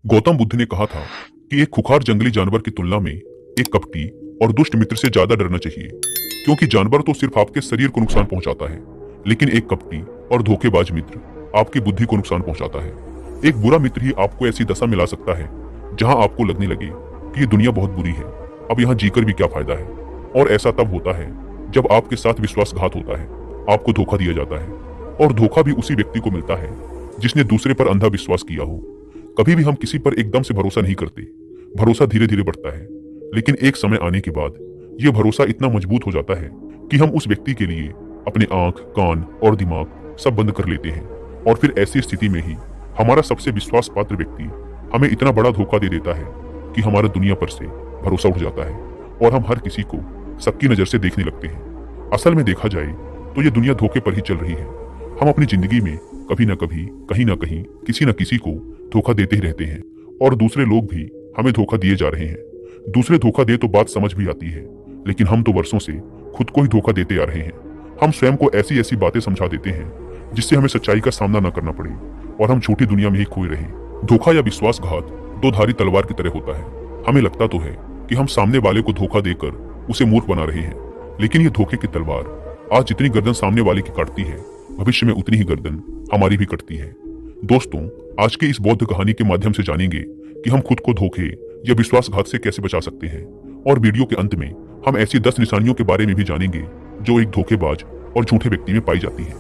गौतम बुद्ध ने कहा था कि एक खुखार जंगली जानवर की तुलना में एक कपटी और दुष्ट मित्र से ज्यादा डरना चाहिए, क्योंकि जानवर तो सिर्फ आपके शरीर को नुकसान पहुंचाता है, लेकिन एक कपटी और धोखेबाज मित्र आपकी बुद्धि को नुकसान पहुंचाता है। एक बुरा मित्र ही आपको ऐसी दशा मिला सकता है जहां आपको लगने लगे कि ये दुनिया बहुत बुरी है, अब यहाँ जीकर भी क्या फायदा है। और ऐसा तब होता है जब आपके साथ विश्वासघात होता है, आपको धोखा दिया जाता है, और धोखा भी उसी व्यक्ति को मिलता है जिसने दूसरे पर अंधा विश्वास किया हो। कभी भी हम किसी पर एकदम से भरोसा नहीं करते, भरोसा धीरे धीरे बढ़ता है, लेकिन एक समय आने के बाद यह भरोसा इतना मजबूत हो जाता है कि हम उस व्यक्ति के लिए अपने आंख, कान और दिमाग सब बंद कर लेते हैं। और फिर ऐसी स्थिति में ही हमारा सबसे विश्वास पात्र व्यक्ति हमें इतना बड़ा धोखा दे देता है कि हमारा दुनिया पर से भरोसा उठ जाता है और हम हर किसी को सबकी नजर से देखने लगते हैं। असल में देखा जाए तो ये दुनिया धोखे पर ही चल रही है। हम अपनी जिंदगी में कभी न कभी, कहीं ना कहीं, किसी न किसी को धोखा देते ही रहते हैं, और दूसरे लोग भी हमें धोखा दिए जा रहे हैं। दूसरे धोखा दे तो बात समझ भी आती है, लेकिन हम तो वर्षों से खुद को ही धोखा देते आ रहे हैं। हम स्वयं को ऐसी ऐसी बातें समझा देते हैं जिससे हमें सच्चाई का सामना न करना पड़े और हम झूठी दुनिया में ही खोए रहें। धोखा या विश्वासघात दो धारी तलवार की तरह होता है। हमें लगता तो है कि हम सामने वाले को धोखा देकर उसे मूर्ख बना रहे हैं, लेकिन ये धोखे की तलवार आज जितनी गर्दन सामने वाले की काटती है, भविष्य में उतनी ही गर्दन हमारी भी कटती है। दोस्तों, आज के इस बौद्ध कहानी के माध्यम से जानेंगे कि हम खुद को धोखे या विश्वासघात से कैसे बचा सकते हैं, और वीडियो के अंत में हम ऐसी 10 निशानियों के बारे में भी जानेंगे जो एक धोखेबाज और झूठे व्यक्ति में पाई जाती है।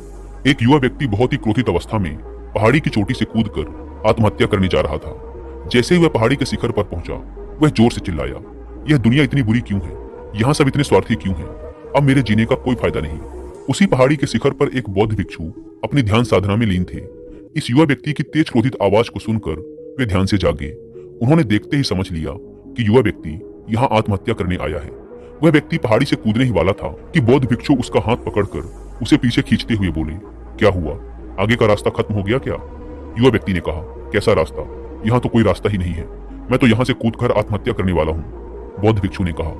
एक युवा व्यक्ति बहुत ही क्रोधित अवस्था में पहाड़ी की चोटी से कूदकर आत्महत्या करने जा रहा था। जैसे ही वह पहाड़ी के शिखर पर पहुंचा, वह जोर से चिल्लाया, यह दुनिया इतनी बुरी क्यों है? यहाँ सब इतने स्वार्थी क्यों हैं? अब मेरे जीने का कोई फायदा नहीं। उसी पहाड़ी के शिखर पर एक बौद्ध भिक्षु अपनी ध्यान साधना में लीन थे। इस युवा व्यक्ति की तेज क्रोधित आवाज को सुनकर वे ध्यान से जागे। उन्होंने देखते ही समझ लिया कि युवा व्यक्ति यहाँ आत्महत्या करने आया है। वह व्यक्ति पहाड़ी से कूदने ही वाला था कि बौद्ध भिक्षु उसका हाथ पकड़कर उसे पीछे खींचते हुए बोले, क्या हुआ? आगे का रास्ता खत्म हो गया क्या? युवा व्यक्ति ने कहा, कैसा रास्ता? यहाँ तो कोई रास्ता ही नहीं है। मैं तो यहाँ से कूदकर आत्महत्या करने वाला हूँ। बौद्ध भिक्षु ने कहा,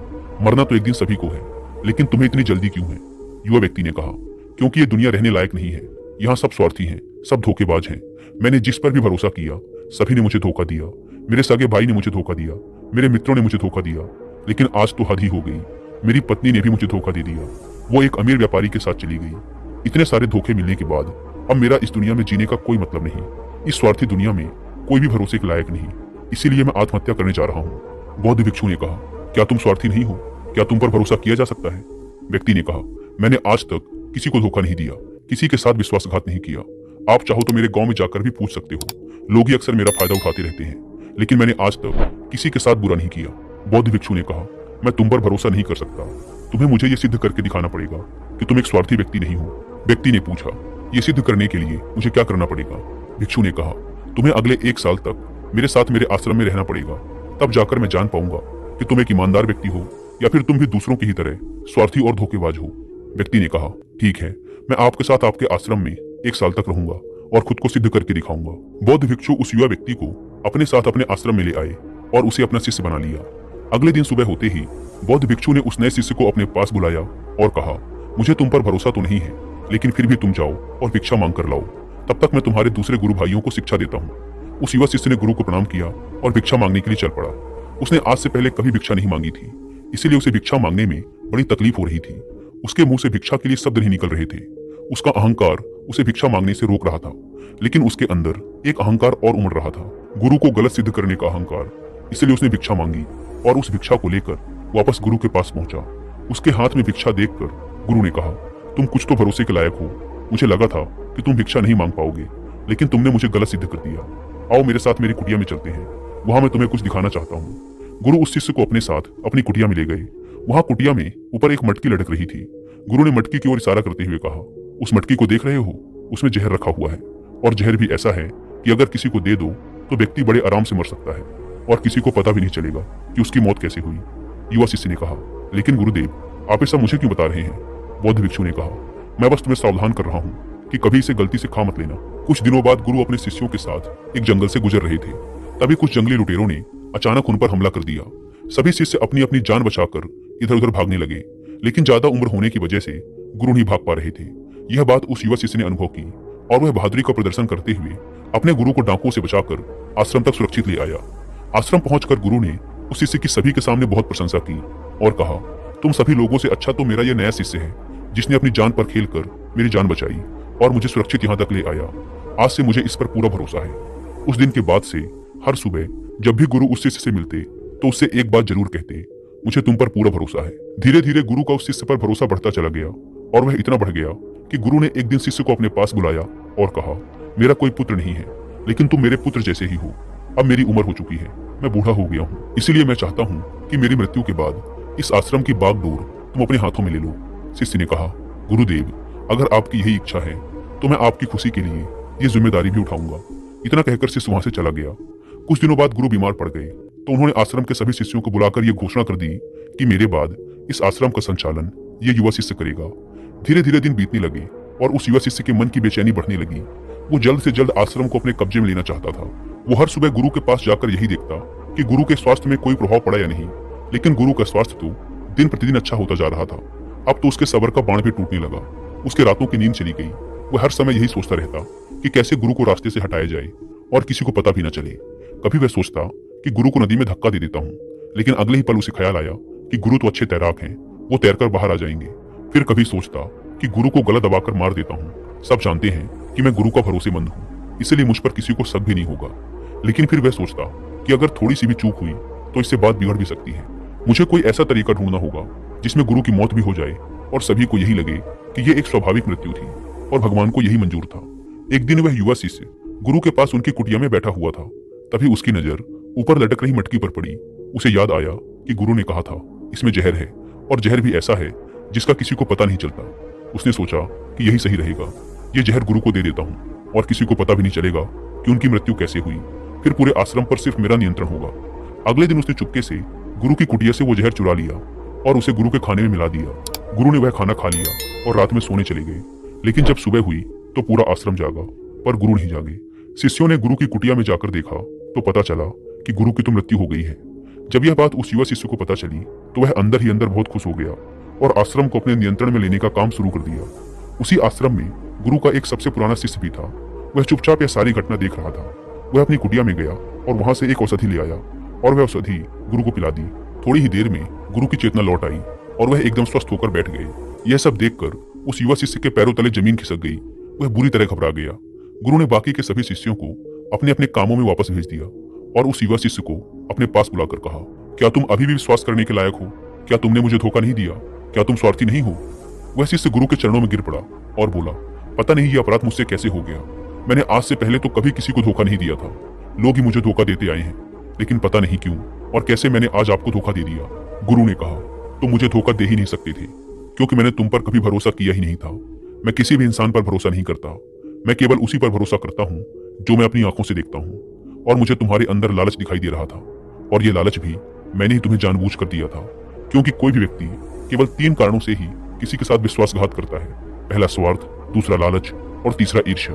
मरना तो एक दिन सभी को है, लेकिन तुम्हें इतनी जल्दी क्यों है? युवा व्यक्ति ने कहा, क्योंकि ये दुनिया रहने लायक नहीं है। यहाँ सब स्वार्थी हैं, सब धोखेबाज हैं। मैंने जिस पर भी भरोसा किया, सभी ने मुझे धोखा दिया। मेरे सगे भाई ने मुझे धोखा दिया, मेरे मित्रों ने मुझे धोखा दिया, लेकिन आज तो हद ही हो गई। मेरी पत्नी ने भी मुझे धोखा दे दिया। वो एक अमीर व्यापारी के साथ चली गई। इतने सारे धोखे मिलने के बाद अब मेरा इस दुनिया में जीने का कोई मतलब नहीं। इस स्वार्थी दुनिया में कोई भी भरोसे के लायक नहीं, इसीलिए मैं आत्महत्या करने जा रहा हूँ। बौद्ध भिक्षु ने कहा, क्या तुम स्वार्थी नहीं हो? क्या तुम पर भरोसा किया जा सकता है? व्यक्ति ने कहा, मैंने आज तक किसी को धोखा नहीं दिया, किसी के साथ विश्वासघात नहीं किया। आप चाहो तो मेरे गांव में जाकर भी पूछ सकते हो। लोग ही अक्सर मेरा फायदा उठाते रहते हैं, लेकिन मैंने आज तक किसी के साथ बुरा नहीं किया। बौद्ध भिक्षु ने कहा, मैं तुम पर भरोसा नहीं कर सकता। तुम्हें मुझे ये सिद्ध करके दिखाना पड़ेगा कि तुम एक स्वार्थी व्यक्ति नहीं हो। व्यक्ति ने पूछा, ये सिद्ध करने के लिए मुझे क्या करना पड़ेगा? भिक्षु ने कहा, तुम्हें अगले 1 साल तक मेरे साथ मेरे आश्रम में रहना पड़ेगा। तब जाकर मैं जान पाऊंगा कि तुम एक ईमानदार व्यक्ति हो या फिर तुम भी दूसरों की ही तरह स्वार्थी और धोखेबाज हो। व्यक्ति ने कहा, ठीक है, मैं आपके साथ आपके आश्रम में 1 साल तक रहूंगा और खुद को सिद्ध करके दिखाऊंगा। बौद्ध भिक्षु उस युवा व्यक्ति को अपने साथ अपने आश्रम में ले आए और उसे अपना शिष्य बना लिया। अगले दिन सुबह होते ही बौद्ध भिक्षु ने उस नए शिष्य को अपने पास बुलाया और कहा, मुझे तुम पर भरोसा तो नहीं है, लेकिन फिर भी तुम जाओ और भिक्षा मांग कर लाओ। तब तक मैं तुम्हारे दूसरे गुरु भाइयों को शिक्षा देता हूँ। उस युवा शिष्य ने गुरु को प्रणाम किया और भिक्षा मांगने के लिए चल पड़ा। उसने आज से पहले कभी भिक्षा नहीं मांगी थी, इसीलिए उसे भिक्षा मांगने में बड़ी तकलीफ हो रही थी। उसके मुंह से भिक्षा के लिए शब्द नहीं निकल रहे थे। उसका अहंकार उसे भिक्षा मांगने से रोक रहा था, लेकिन उसके अंदर एक अहंकार और उमड़ रहा था, गुरु को गलत सिद्ध करने का अहंकार। इसलिए उसने भिक्षा मांगी और उस भिक्षा को लेकर वापस गुरु के पास पहुंचा। उसके हाथ में भिक्षा देखकर गुरु ने कहा, तुम कुछ तो भरोसे के लायक हो। मुझे लगा था कि तुम भिक्षा नहीं मांग पाओगे, लेकिन तुमने मुझे गलत सिद्ध कर दिया। आओ मेरे साथ मेरी कुटिया में चलते हैं, वहां मैं तुम्हें कुछ दिखाना चाहता हूँ। गुरु उस शिष्य को अपने साथ अपनी कुटिया में ले गए। वहां कुटिया में ऊपर एक मटकी लटक रही थी। गुरु ने मटकी की ओर इशारा करते हुए कहा, उस मटकी को देख रहे हो? उसमें जहर रखा हुआ है, और जहर भी ऐसा है कि अगर किसी को दे दो तो व्यक्ति बड़े आराम से मर सकता है और किसी को पता भी नहीं चलेगा कि उसकी मौत कैसे हुई। युवा शिष्य ने कहा, लेकिन गुरुदेव, आप ऐसा मुझे क्यों बता रहे हैं? बौद्ध भिक्षु ने कहा, मैं बस तुम्हें सावधान कर रहा हूँ कि कभी इसे गलती से खा मत लेना। कुछ दिनों बाद गुरु अपने शिष्यों के साथ एक जंगल से गुजर रहे थे। तभी कुछ जंगली लुटेरों ने अचानक उन पर हमला कर दिया। सभी शिष्य अपनी अपनी जान बचाकर इधर उधर भागने लगे, लेकिन ज्यादा उम्र होने की वजह से गुरु नहीं भाग पा रहे थे। यह बात उस युवा शिष्य ने अनुभव की और वह बहादुरी का प्रदर्शन करते हुए अपने गुरु को डाकुओं से बचाकर आश्रम तक सुरक्षित ले आया। आश्रम पहुंचकर गुरु ने उस शिष्य की सभी के सामने बहुत प्रशंसा की और कहा, तुम सभी लोगों से अच्छा तो मेरा यह नया शिष्य है, जिसने अपनी जान पर खेलकर मेरी जान बचाई और मुझे सुरक्षित यहाँ तक ले आया। आज से मुझे इस पर पूरा भरोसा है। उस दिन के बाद से हर सुबह जब भी गुरु उस शिष्य से मिलते तो उससे एक बात जरूर कहते, मुझे तुम पर पूरा भरोसा है। धीरे धीरे गुरु का उस शिष्य पर भरोसा बढ़ता चला गया और वह इतना बढ़ गया कि गुरु ने एक दिन शिष्य को अपने पास बुलाया और कहा, मेरा कोई पुत्र नहीं है, लेकिन तुम मेरे पुत्र जैसे ही हो। अब मेरी उम्र हो चुकी है, मैं बूढ़ा हो गया हूँ, इसीलिए मैं चाहता हूँ कि मेरी मृत्यु के बाद इस आश्रम की बागडोर तुम अपने हाथों में ले लो। शिष्य ने कहा, गुरुदेव, अगर आपकी यही इच्छा है तो मैं आपकी खुशी के लिए ये जिम्मेदारी भी उठाऊंगा। इतना कहकर शिष्य वहां से चला गया। कुछ दिनों बाद गुरु बीमार पड़ गए तो उन्होंने आश्रम के सभी शिष्यों को बुलाकर यह घोषणा कर दी कि मेरे बाद इस आश्रम का संचालन ये युवा शिष्य करेगा। धीरे धीरे दिन बीतने लगे और उस युवा शिष्य के मन की बेचैनी बढ़ने लगी। वो जल्द से जल्द आश्रम को अपने कब्जे में लेना चाहता था। वो हर सुबह गुरु के पास जाकर यही देखता कि गुरु के स्वास्थ्य में कोई प्रभाव पड़ा या नहीं, लेकिन गुरु का स्वास्थ्य तो दिन प्रतिदिन अच्छा होता जा रहा था। अब तो उसके सब्र का बाण भी टूटने लगा। उसके रातों की नींद चली गई। वह हर समय यही सोचता रहता कि कैसे गुरु को रास्ते से हटाया जाए और किसी को पता भी न चले। कभी वह सोचता कि गुरु को नदी में धक्का दे देता हूँ, लेकिन अगले ही पल उसे ख्याल आया कि गुरु तो अच्छे तैराक हैं, वो तैरकर बाहर आ जाएंगे। फिर कभी सोचता कि गुरु को गला दबाकर मार देता हूँ, सब जानते हैं कि मैं गुरु का भरोसेमंद हूँ, इसलिए मुझ पर किसी को शक भी नहीं होगा। लेकिन फिर वह सोचता कि अगर थोड़ी सी भी चूक हुई तो इससे बात बिगड़ भी सकती है। मुझे कोई ऐसा तरीका ढूंढना होगा जिसमें गुरु की मौत भी हो जाए और सभी को यही लगे कि यह एक स्वाभाविक मृत्यु थी और भगवान को यही मंजूर था। एक दिन वह युवा शिष्य गुरु के पास उनकी कुटिया में बैठा हुआ था। तभी उसकी नजर ऊपर लटक रही मटकी पर पड़ी। उसे याद आया कि गुरु ने कहा था इसमें जहर है, और जहर भी ऐसा है जिसका किसी को पता नहीं चलता। उसने सोचा कि यही सही रहेगा, ये जहर गुरु को दे देता हूँ और किसी को पता भी नहीं चलेगा कि उनकी मृत्यु कैसे हुई। फिर पूरे आश्रम पर सिर्फ मेरा नियंत्रण होगा। अगले दिन उसने चुपके से गुरु की कुटिया से वो जहर चुरा लिया और उसे गुरु के खाने में मिला दिया। गुरु ने वह खाना खा लिया और रात में सोने चले गए। लेकिन जब सुबह हुई तो पूरा आश्रम जागा, पर गुरु नहीं जागे। शिष्यों ने गुरु की कुटिया में जाकर देखा तो पता चला कि गुरु की तो मृत्यु हो गई है। जब यह बात उस युवा शिष्य को पता चली तो वह अंदर ही अंदर बहुत खुश हो गया और आश्रम को अपने नियंत्रण में लेने का काम शुरू कर दिया। उसी आश्रम में गुरु का एक सबसे पुराना शिष्य भी था। वह चुपचाप यह सारी घटना देख रहा था। वह अपनी कुटिया में गया और वहां से एक औषधि ले आया और वह औषधि गुरु को पिला दी। थोड़ी ही देर में गुरु की चेतना लौट आई और वह एकदम स्वस्थ होकर बैठ गए। यह सब देखकर उस युवा शिष्य के पैरों तले जमीन खिसक गई। वह बुरी तरह घबरा गया। गुरु ने बाकी के सभी शिष्यों को अपने अपने कामों में वापस भेज दिया और उस युवा शिष्य को अपने पास बुलाकर कहा, क्या तुम अभी भी विश्वास करने के लायक हो? क्या तुमने मुझे धोखा नहीं दिया? क्या तुम स्वार्थी नहीं हो? वह शिष्य गुरु के चरणों में गिर पड़ा और बोला, पता नहीं ये अपराध मुझसे कैसे हो गया। मैंने आज से पहले तो कभी किसी को धोखा नहीं दिया था। लोग ही मुझे धोखा देते आए हैं, लेकिन पता नहीं क्यों और कैसे मैंने आज आपको धोखा दे दिया। गुरु ने कहा, तुम मुझे धोखा दे ही नहीं सकते थे, क्योंकि मैंने तुम पर कभी भरोसा किया ही नहीं था। मैं किसी भी इंसान पर भरोसा नहीं करता। मैं केवल उसी पर भरोसा करता हूँ जो मैं अपनी आंखों से देखता हूँ। और मुझे तुम्हारे अंदर लालच दिखाई दे रहा था, और ये लालच भी मैंने ही तुम्हें जानबूझकर दिया था, क्योंकि कोई भी व्यक्ति केवल 3 कारणों से ही किसी के साथ विश्वासघात करता है। पहला स्वार्थ, दूसरा लालच और तीसरा ईर्ष्या।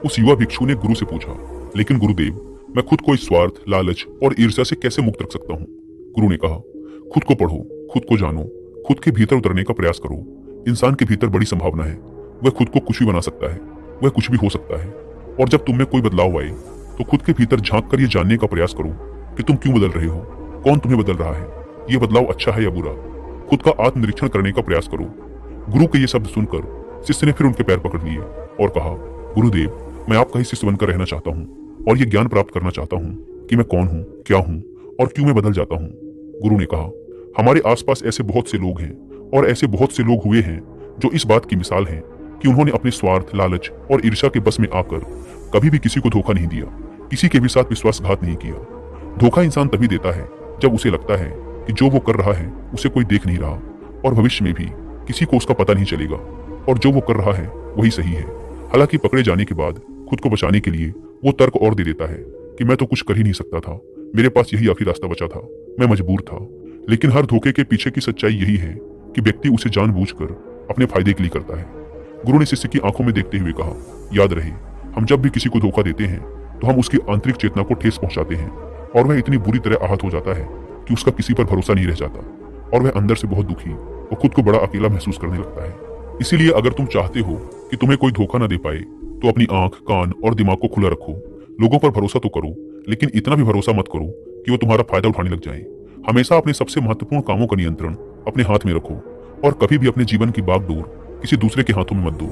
उस युवा भिक्षु ने गुरु से पूछा, लेकिन गुरुदेव, मैं खुद को इस स्वार्थ, लालच और ईर्ष्या से कैसे मुक्त रख सकता हूँ? गुरु ने कहा, खुद को पढ़ो, खुद को जानो, खुद के भीतर उतरने का प्रयास करो। इंसान के भीतर बड़ी संभावना है। वह खुद को कुछ भी बना सकता है, वह कुछ भी हो सकता है। और जब तुम में कोई बदलाव आए तो खुद के भीतर झांक कर ये जानने का प्रयास करो कि तुम क्यों बदल रहे हो, कौन तुम्हें बदल रहा है, ये बदलाव अच्छा है या बुरा। खुद का आत्मनिरीक्षण करने का प्रयास करो। गुरु के ये शब्द सुनकर शिष्य ने फिर उनके पैर पकड़ लिए और कहा, गुरुदेव, मैं आपका ही शिष्य बनकर रहना चाहता हूँ और ये ज्ञान प्राप्त करना चाहता हूँ कि मैं कौन हूँ, क्या हूँ और क्यों मैं बदल जाता हूँ। गुरु ने कहा, हमारे आसपास ऐसे बहुत से लोग हैं और ऐसे बहुत से लोग हुए हैं जो इस बात की मिसाल हैं कि उन्होंने अपने स्वार्थ, लालच और ईर्ष्या के बस में आकर कभी भी किसी को धोखा नहीं दिया, किसी के भी साथ विश्वासघात नहीं किया। धोखा इंसान तभी देता है जब उसे लगता है कि जो वो कर रहा है उसे कोई देख नहीं रहा और भविष्य में भी किसी को उसका पता नहीं चलेगा और जो वो कर रहा है वही सही है। हालांकि पकड़े जाने के बाद खुद को बचाने के लिए वो तर्क और दे देता है कि मैं तो कुछ कर ही नहीं सकता था, मेरे पास यही आखिरी रास्ता बचा था, मैं मजबूर था। लेकिन हर धोखे के पीछे की सच्चाई यही है कि व्यक्ति उसे जानबूझकर अपने फायदे के लिए करता है। गुरु ने शिष्य की आंखों में देखते हुए कहा, याद रहे, हम जब भी किसी को धोखा देते हैं तो हम उसकी आंतरिक चेतना को ठेस पहुंचाते हैं और वह इतनी बुरी तरह आहत हो जाता है कि उसका किसी पर भरोसा नहीं रह जाता और वह अंदर से बहुत दुखी और खुद को बड़ा अकेला महसूस करने लगता है। इसीलिए अगर तुम चाहते हो कि तुम्हें कोई धोखा न दे पाए तो अपनी आंख, कान और दिमाग को खुला रखो। लोगों पर भरोसा तो करो, लेकिन इतना भी भरोसा मत करो कि वो तुम्हारा फायदा उठाने लग जाए। हमेशा अपने सबसे महत्वपूर्ण कामों का नियंत्रण अपने हाथ में रखो और कभी भी अपने जीवन की बागडोर किसी दूसरे के हाथों में मत दो।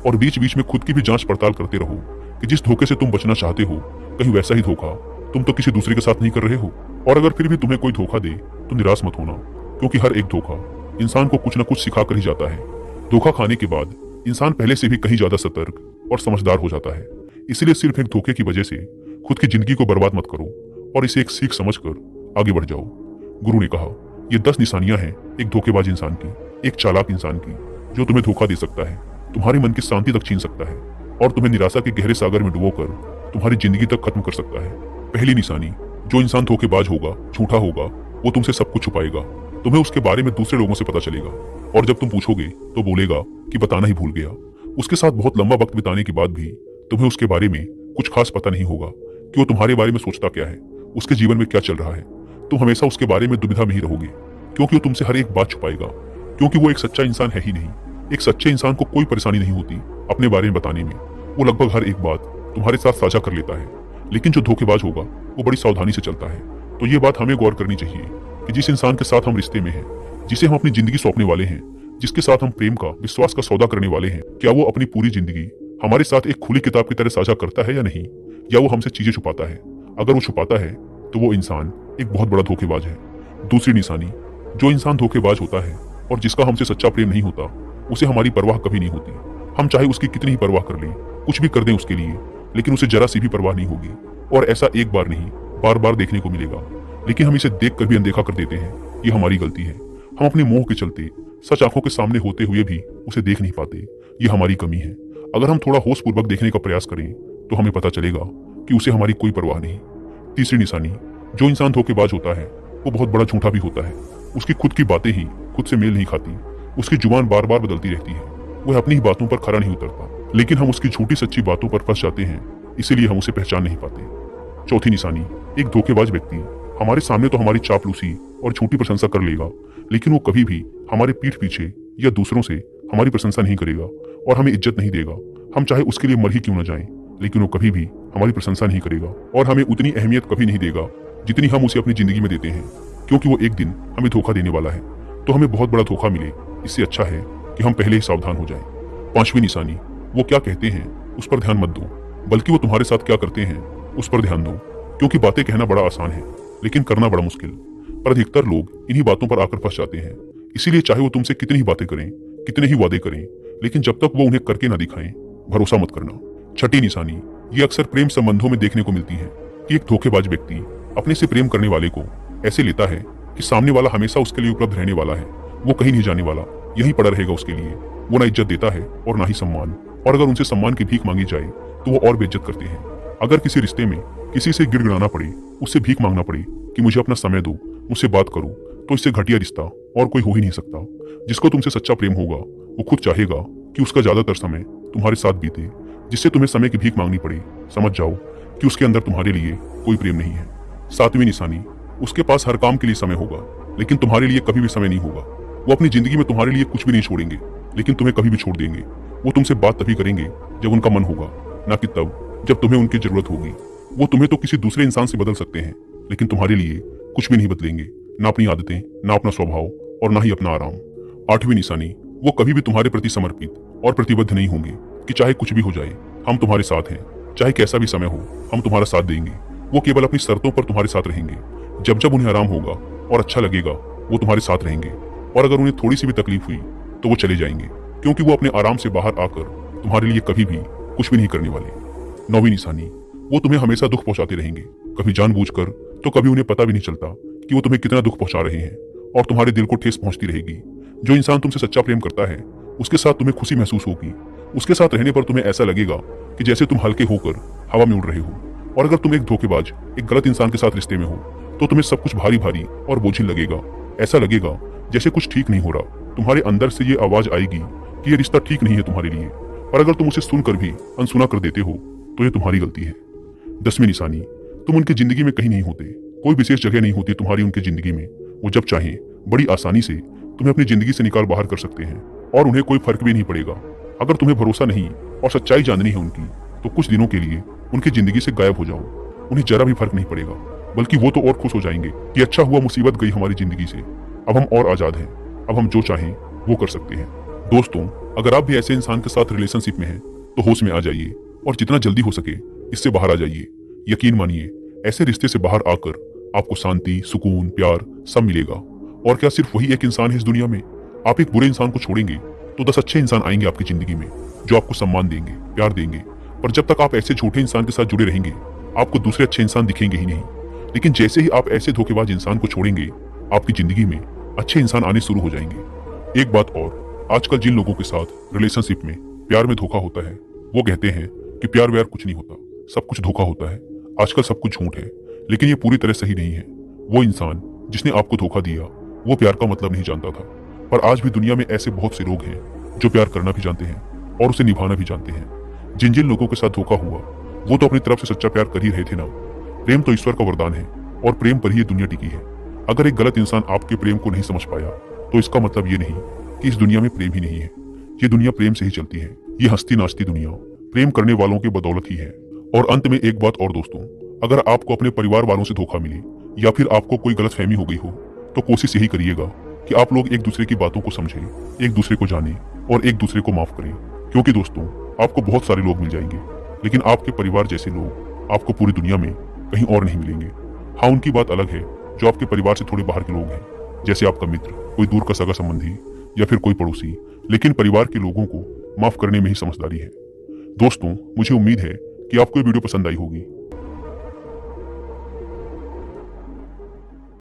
और बीच बीच में खुद की भी जांच पड़ताल करते रहो कि जिस धोखे से तुम बचना चाहते हो कहीं वैसा ही धोखा तुम तो किसी दूसरे के साथ नहीं कर रहे हो। और अगर फिर भी तुम्हें कोई धोखा दे तो निराश मत होना, क्योंकि हर एक धोखा इंसान को कुछ न कुछ सिखा कर ही जाता है। धोखा खाने के बाद इंसान पहले से भी कहीं ज्यादा सतर्क और समझदार हो जाता है। इसलिए सिर्फ एक धोखे की वजह से खुद की जिंदगी को बर्बाद मत करो और इसे एक सीख समझकर आगे बढ़ जाओ। गुरु ने कहा, ये 10 निशानियां हैं एक धोखेबाज इंसान की, एक चालाक इंसान की, जो तुम्हें धोखा दे सकता है, तुम्हारे मन की शांति तक छीन सकता है और तुम्हें निराशा के गहरे सागर में डुबोकर तुम्हारी जिंदगी तक खत्म कर सकता है। पहली निशानी, जो इंसान धोखेबाज होगा, झूठा होगा, वो तुमसे सब कुछ छुपाएगा। तुम्हें उसके बारे में दूसरे लोगों से पता चलेगा और जब तुम पूछोगे तो बोलेगा कि बताना ही भूल गया। उसके साथ बहुत लंबा वक्त बिताने के बाद भी तुम्हें उसके बारे में कुछ खास पता नहीं होगा कि वो तुम्हारे बारे में सोचता क्या है, उसके जीवन में क्या चल रहा है। तुम हमेशा उसके बारे में दुविधा में ही रहोगे, क्योंकि वो तुमसे हर एक बात छुपाएगा, क्योंकि वो एक सच्चा इंसान है ही नहीं। एक सच्चे इंसान को कोई परेशानी नहीं होती अपने बारे में बताने में, वो लगभग हर एक बात तुम्हारे साथ साझा कर लेता है। लेकिन जो धोखेबाज होगा वो बड़ी सावधानी से चलता है। तो ये बात हमें गौर करनी चाहिए कि जिस इंसान के साथ हम रिश्ते में हैं, जिसे हम अपनी जिंदगी सौंपने वाले हैं, जिसके साथ हम प्रेम का, विश्वास का सौदा करने वाले हैं, क्या वो अपनी पूरी जिंदगी हमारे साथ एक खुली किताब की तरह साझा करता है या नहीं, या वो हमसे चीजें छुपाता है। अगर वो छुपाता है तो वो इंसान एक बहुत बड़ा धोखेबाज है। दूसरी निशानी, जो इंसान धोखेबाज होता है और जिसका हमसे सच्चा प्रेम नहीं होता, उसे हमारी परवाह कभी नहीं होती। हम चाहे उसकी कितनी ही परवाह कर लें, कुछ भी कर दें उसके लिए, लेकिन उसे जरा सी भी परवाह नहीं होगी। और ऐसा एक बार नहीं, बार बार देखने को मिलेगा। लेकिन हम इसे देख कर भी अनदेखा कर देते हैं। ये हमारी गलती है। हम अपने मोह के चलते सच आंखों के सामने होते हुए भी उसे देख नहीं पाते। ये हमारी कमी है। अगर हम थोड़ा होश पूर्वक देखने का प्रयास करें तो हमें पता चलेगा कि उसे हमारी कोई परवाह नहीं। तीसरी निशानी, जो इंसान धोखेबाज होता है वो बहुत बड़ा झूठा भी होता है। उसकी खुद की बातें ही खुद से मेल नहीं खाती। उसकी जुबान बार बार बदलती रहती है। वह अपनी ही बातों पर खरा नहीं उतरता, लेकिन हम उसकी झूठी सच्ची बातों पर फंस जाते हैं, इसीलिए हम उसे पहचान नहीं पाते। चौथी निशानी, एक धोखेबाज व्यक्ति हमारे सामने तो हमारी चापलूसी और झूठी प्रशंसा कर लेगा, लेकिन वो कभी भी हमारे पीठ पीछे या दूसरों से हमारी प्रशंसा नहीं करेगा और हमें इज्जत नहीं देगा। हम चाहे उसके लिए मर ही क्यों न जाएं, लेकिन वो कभी भी हमारी प्रशंसा नहीं करेगा और हमें उतनी अहमियत कभी नहीं देगा जितनी हम उसे अपनी जिंदगी में देते हैं, क्योंकि वो एक दिन हमें धोखा देने वाला है। तो हमें बहुत बड़ा धोखा मिले, इससे अच्छा है कि हम पहले ही सावधान हो जाएं। पांचवी निशानी, वो क्या कहते हैं उस पर ध्यान मत दो, बल्कि वो तुम्हारे साथ क्या करते हैं उस पर ध्यान दो, क्योंकि बातें कहना बड़ा आसान है लेकिन करना बड़ा मुश्किल। पर अधिकतर लोग इन्हीं बातों पर आकर फंस जाते हैं। इसीलिए चाहे वो तुमसे कितनी ही बातें करें, कितने ही वादे करें, लेकिन जब तक वो उन्हें करके ना दिखाएं, भरोसा मत करना। छठी निशानी, ये अक्सर प्रेम संबंधों में देखने को मिलती है कि एक धोखेबाज व्यक्ति अपने से प्रेम करने वाले को ऐसे लेता है कि सामने वाला हमेशा उसके लिए उपलब्ध रहने वाला है, वो कहीं नहीं जाने वाला, यहीं पड़ा रहेगा उसके लिए। वो ना इज्जत देता है और ना ही सम्मान, और अगर उनसे सम्मान की भीख मांगी जाए तो वो और बेइज्जत करते हैं। अगर किसी रिश्ते में किसी से गिड़गिड़ाना पड़े, उससे भीख मांगना पड़े कि मुझे अपना समय दो, मुझसे बात करो, तो इससे घटिया रिश्ता और कोई हो ही नहीं सकता। जिसको तुमसे सच्चा प्रेम होगा वो खुद चाहेगा कि उसका ज्यादातर समय तुम्हारे साथ बीते। जिससे तुम्हें समय की भीख मांगनी पड़े, समझ जाओ कि उसके अंदर तुम्हारे लिए कोई प्रेम नहीं है। सातवीं निशानी, उसके पास हर काम के लिए समय होगा, लेकिन तुम्हारे लिए कभी भी समय नहीं होगा। वो अपनी जिंदगी में तुम्हारे लिए कुछ भी नहीं छोड़ेंगे, लेकिन तुम्हें कभी भी छोड़ देंगे। वो तुमसे बात तभी करेंगे जब उनका मन होगा, ना कि तब जब तुम्हें उनकी जरूरत होगी। वो तुम्हें तो किसी दूसरे इंसान से बदल सकते हैं, लेकिन तुम्हारे लिए कुछ भी नहीं बदलेंगे, ना अपनी आदतें, ना अपना स्वभाव और ना ही अपना आराम। आठवीं निशानी, वो कभी भी तुम्हारे प्रति समर्पित और प्रतिबद्ध नहीं होंगे कि चाहे कुछ भी हो जाए, हम तुम्हारे साथ हैं, चाहे कैसा भी समय हो, हम तुम्हारा साथ देंगे। वो केवल अपनी शर्तों पर तुम्हारे साथ रहेंगे। जब जब उन्हें आराम होगा और अच्छा लगेगा, वो तुम्हारे साथ रहेंगे, और अगर उन्हें थोड़ी सी भी तकलीफ हुई तो वो चले जाएंगे, क्योंकि वो अपने आराम से बाहर आकर तुम्हारे लिए कभी भी कुछ भी नहीं करने वाले। नौवीं निशानी, वो तुम्हें हमेशा दुख पहुंचाते रहेंगे, कभी जानबूझकर तो कभी उन्हें पता भी नहीं चलता कि वो तुम्हें कितना दुख पहुंचा रहे हैं, और तुम्हारे दिल को ठेस पहुंचती रहेगी। जो इंसान तुमसे सच्चा प्रेम करता है उसके साथ तुम्हें खुशी महसूस होगी। उसके साथ रहने पर तुम्हें ऐसा लगेगा कि जैसे तुम हल्के होकर हवा में उड़ रहे हो। और अगर तुम एक धोखेबाज, एक गलत इंसान के साथ रिश्ते में हो तो तुम्हें सब कुछ भारी भारी और बोझिल लगेगा। ऐसा लगेगा जैसे कुछ ठीक नहीं हो रहा। तुम्हारे अंदर से ये आवाज आएगी कि ये रिश्ता ठीक नहीं है तुम्हारे लिए, और अगर तुम उसे सुनकर भी अनसुना कर देते हो तो ये तुम्हारी गलती है। 10वीं निशानी, तुम उनकी जिंदगी में कहीं नहीं होते, कोई विशेष जगह नहीं होती तुम्हारी उनकी जिंदगी में। वो जब चाहें बड़ी आसानी से तुम्हें अपनी जिंदगी से निकाल बाहर कर सकते हैं, और उन्हें कोई फर्क भी नहीं पड़ेगा। अगर तुम्हें भरोसा नहीं और सच्चाई जाननी है उनकी, तो कुछ दिनों के लिए उनकी जिंदगी से गायब हो जाओ। उन्हें जरा भी फर्क नहीं पड़ेगा, बल्कि वो तो और खुश हो जाएंगे कि अच्छा हुआ मुसीबत गई हमारी जिंदगी से, अब हम और आजाद हैं, अब हम जो चाहें वो कर सकते हैं। दोस्तों, अगर आप भी ऐसे इंसान के साथ रिलेशनशिप में हैं तो होश में आ जाइए और जितना जल्दी हो सके इससे बाहर आ जाइए। यकीन मानिए, ऐसे रिश्ते से बाहर आकर आपको शांति, सुकून, प्यार सब मिलेगा। और क्या सिर्फ वही एक इंसान है इस दुनिया में? आप एक बुरे इंसान को छोड़ेंगे तो 10 अच्छे इंसान आएंगे आपकी जिंदगी में, जो आपको सम्मान देंगे, प्यार देंगे। पर जब तक आप ऐसे झूठे इंसान के साथ जुड़े रहेंगे, आपको दूसरे अच्छे इंसान दिखेंगे ही नहीं। लेकिन जैसे ही आप ऐसे धोखेबाज इंसान को छोड़ेंगे, आपकी जिंदगी में अच्छे इंसान आने शुरू हो जाएंगे। एक बात और, आजकल जिन लोगों के साथ रिलेशनशिप में, प्यार में धोखा होता है, वो कहते हैं कि प्यार व्यार कुछ नहीं होता, सब कुछ धोखा होता है, आजकल सब कुछ झूठ है। लेकिन ये पूरी तरह सही नहीं है। वो इंसान जिसने आपको धोखा दिया वो प्यार का मतलब नहीं जानता था। पर आज भी दुनिया में ऐसे बहुत से लोग हैं जो प्यार करना भी जानते हैं और उसे निभाना भी जानते हैं। जिन जिन लोगों के साथ धोखा हुआ वो तो अपनी तरफ से सच्चा प्यार कर ही रहे थे ना। प्रेम तो ईश्वर का वरदान है और प्रेम पर ही ये दुनिया टिकी है। अगर एक गलत इंसान आपके प्रेम को नहीं समझ पाया तो इसका मतलब ये नहीं कि इस दुनिया में प्रेम ही नहीं है। ये दुनिया प्रेम से ही चलती है। ये हंसती नाचती दुनिया प्रेम करने वालों के बदौलत ही है। और अंत में एक बात और दोस्तों, अगर आपको अपने परिवार वालों से धोखा मिले या फिर आपको कोई गलतफहमी हो गई हो तो कोशिश यही करिएगा कि आप लोग एक दूसरे की बातों को समझें, एक दूसरे को जानें और एक दूसरे को माफ करें। क्योंकि दोस्तों, आपको बहुत सारे लोग मिल जाएंगे, लेकिन आपके परिवार जैसे लोग आपको पूरी दुनिया में कहीं और नहीं मिलेंगे। हाँ, उनकी बात अलग है जो आपके परिवार से थोड़े बाहर के लोग हैं, जैसे आपका मित्र, कोई दूर का सगा संबंधी या फिर कोई पड़ोसी। लेकिन परिवार के लोगों को माफ करने में ही समझदारी है। दोस्तों, मुझे उम्मीद है कि आपको ये वीडियो पसंद आई होगी।